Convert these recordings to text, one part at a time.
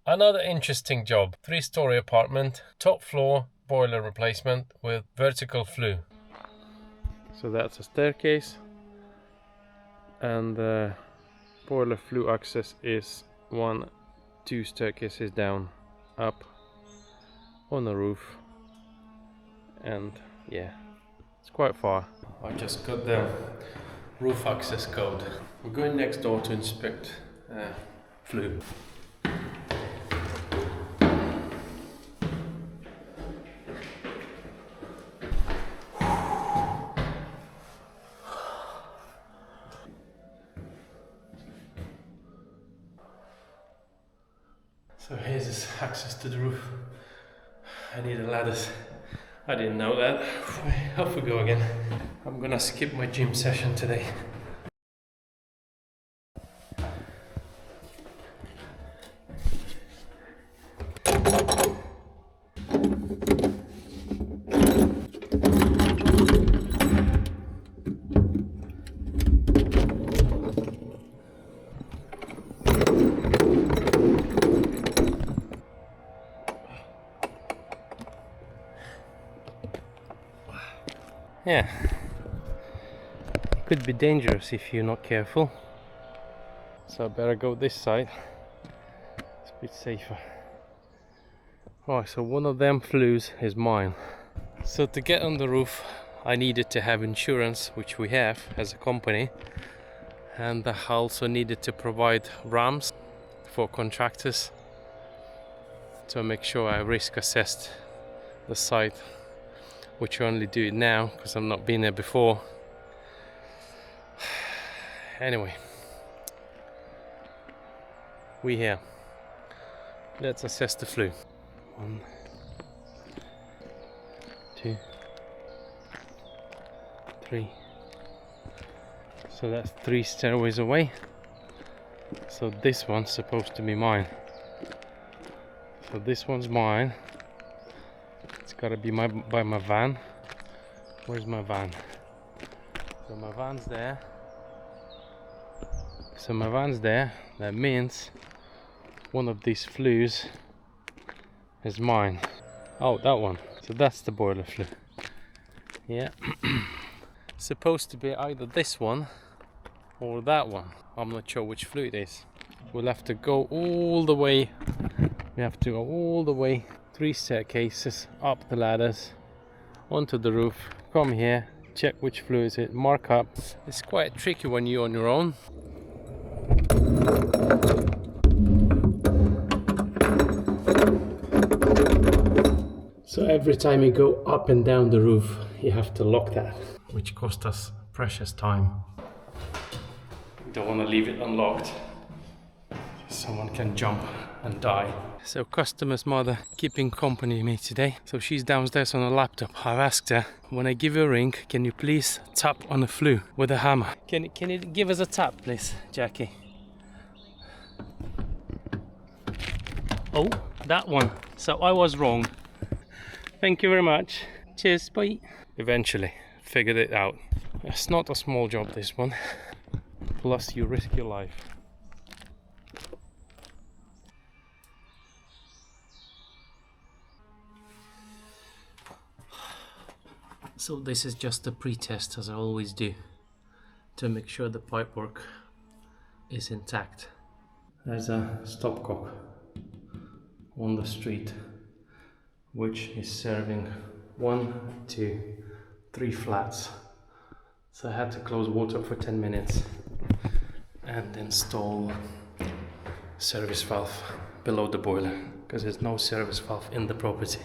Another interesting job, 3-story apartment, top floor boiler replacement with vertical flue. So that's a staircase, and the boiler flue access is 2 staircases down, up on the roof, and yeah, it's quite far. I just got the roof access code. We're going next door to inspect flue. So here's this access to the roof. I need the ladders. I didn't know that. Off we go again. I'm gonna skip my gym session today. Yeah, it could be dangerous if you're not careful, so I better go this side. It's a bit safer. Right, so one of them flues is mine. So to get on the roof I needed to have insurance, which we have as a company, and I also needed to provide ramps for contractors to make sure I risk assessed the site, which I only do it now because I've not been there before. Anyway, we here. Let's assess the flue. 1, 2, 3. So that's 3 stairways away. So this one's supposed to be mine. So this one's mine. It's gotta be by my van. Where's my van? So my van's there. That means one of these flues is mine. Oh, that one. So that's the boiler flue. Yeah. Supposed to be either this one or that one. I'm not sure which flue it is. We'll have to go all the way. We have to go all the way, 3 staircases, up the ladders, onto the roof, come here, check which flue is it, mark up. It's quite tricky when you're on your own. So every time you go up and down the roof, you have to lock that, which cost us precious time. Don't want to leave it unlocked. Someone can jump and die. So customer's mother keeping company with me today. So she's downstairs on a laptop. I've asked her, when I give you a ring, can you please tap on the flue with a hammer? Can you give us a tap, please, Jackie? Oh, that one. So I was wrong. Thank you very much. Cheers, bye. Eventually figured it out. It's not a small job, this one. Plus you risk your life. So this is just a pre-test, as I always do, to make sure the pipework is intact. There's a stopcock on the street which is serving 1, 2, 3 flats. So I had to close water for 10 minutes and install service valve below the boiler, because there's no service valve in the property.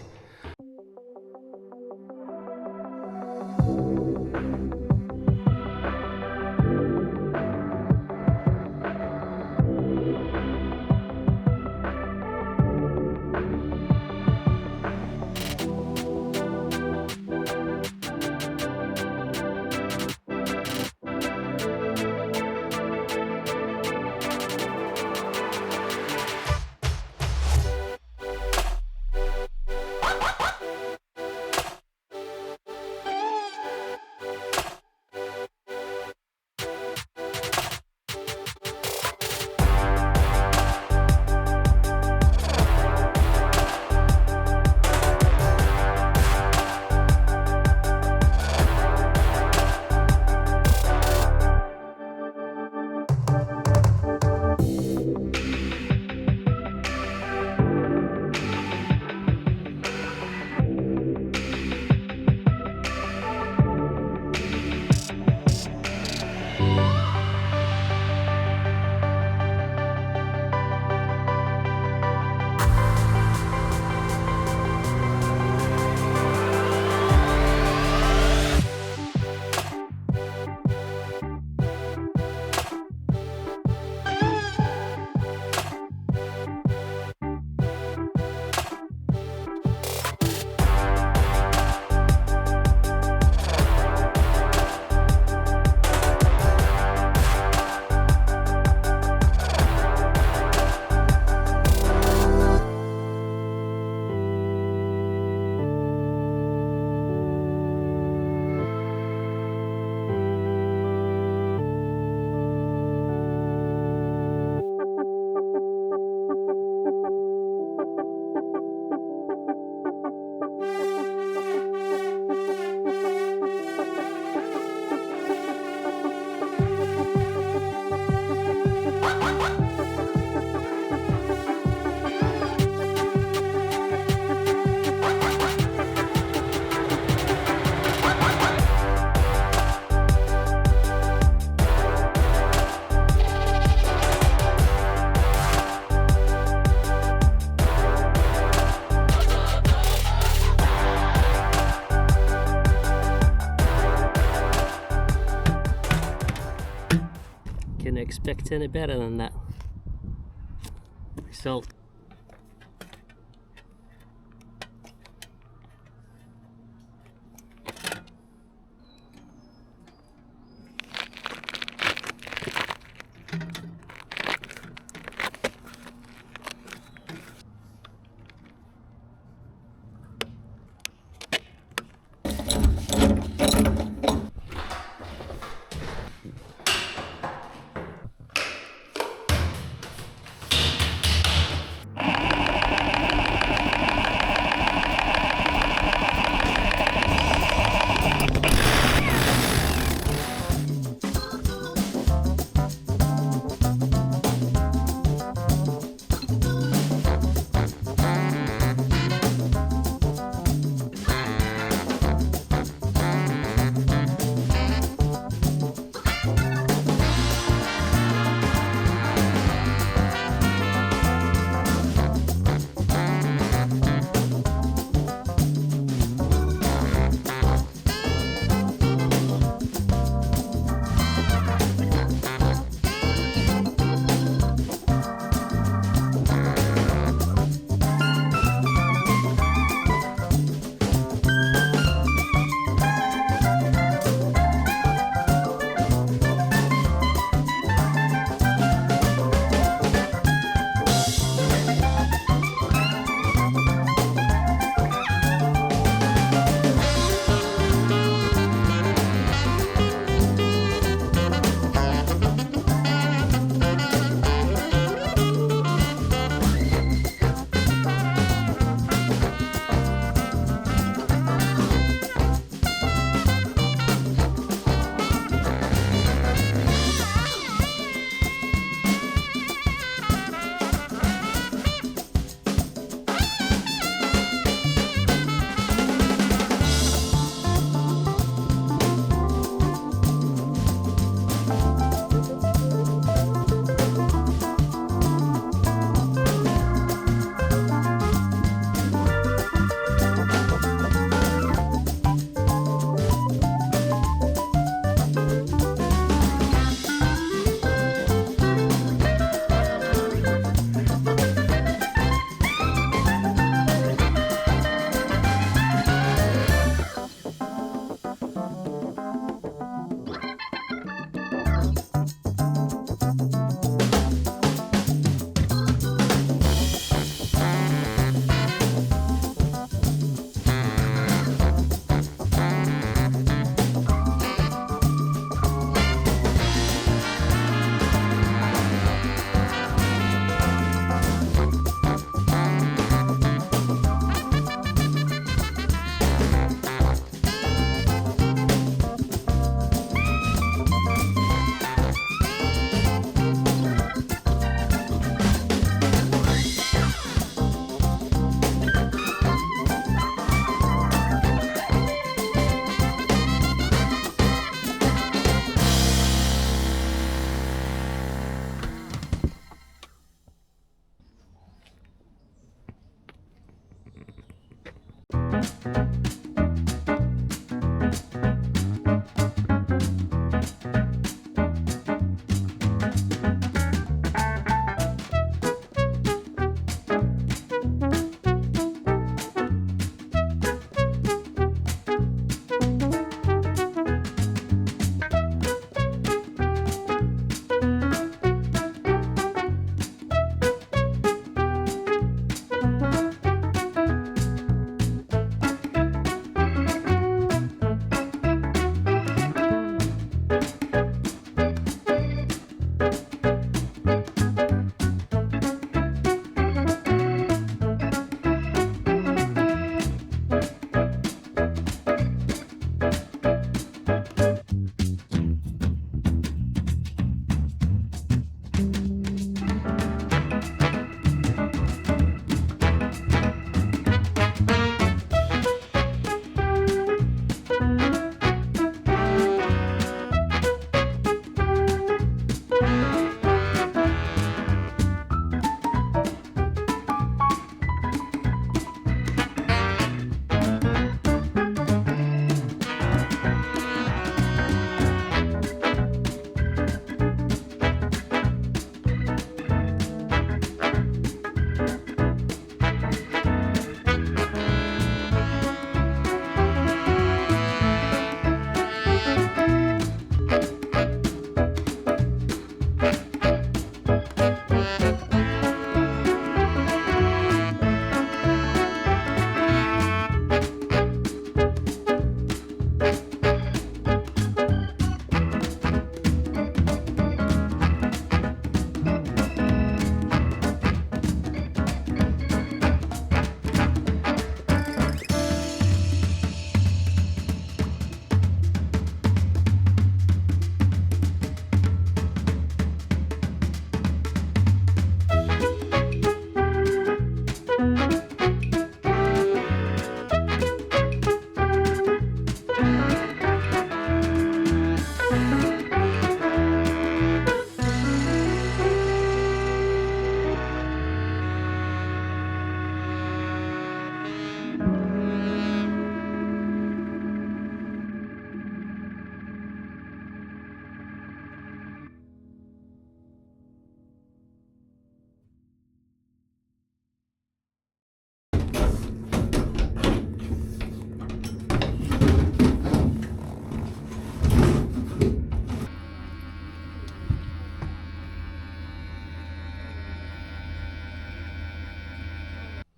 expect any better than that result.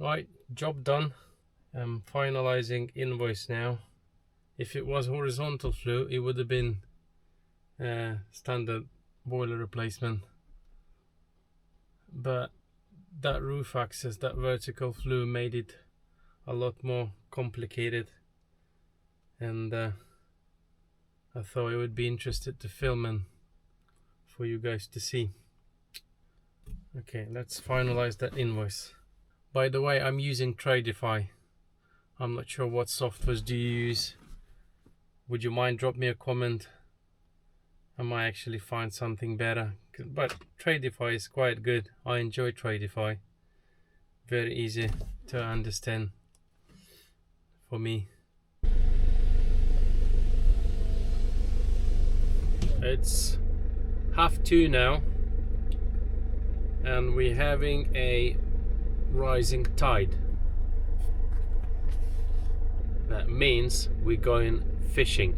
Right, job done. I'm finalizing invoice now. If it was horizontal flue, it would have been standard boiler replacement, but that roof access, that vertical flue, made it a lot more complicated, and I thought it would be interested to film and for you guys to see. Okay, let's finalize that invoice. By the way, I'm using Tradify. I'm not sure what softwares do you use. Would you mind drop me a comment? I might actually find something better, but Tradify is quite good. I enjoy Tradify. Very easy to understand for me. It's 2:30 now, and we're having a rising tide. That means we're going fishing.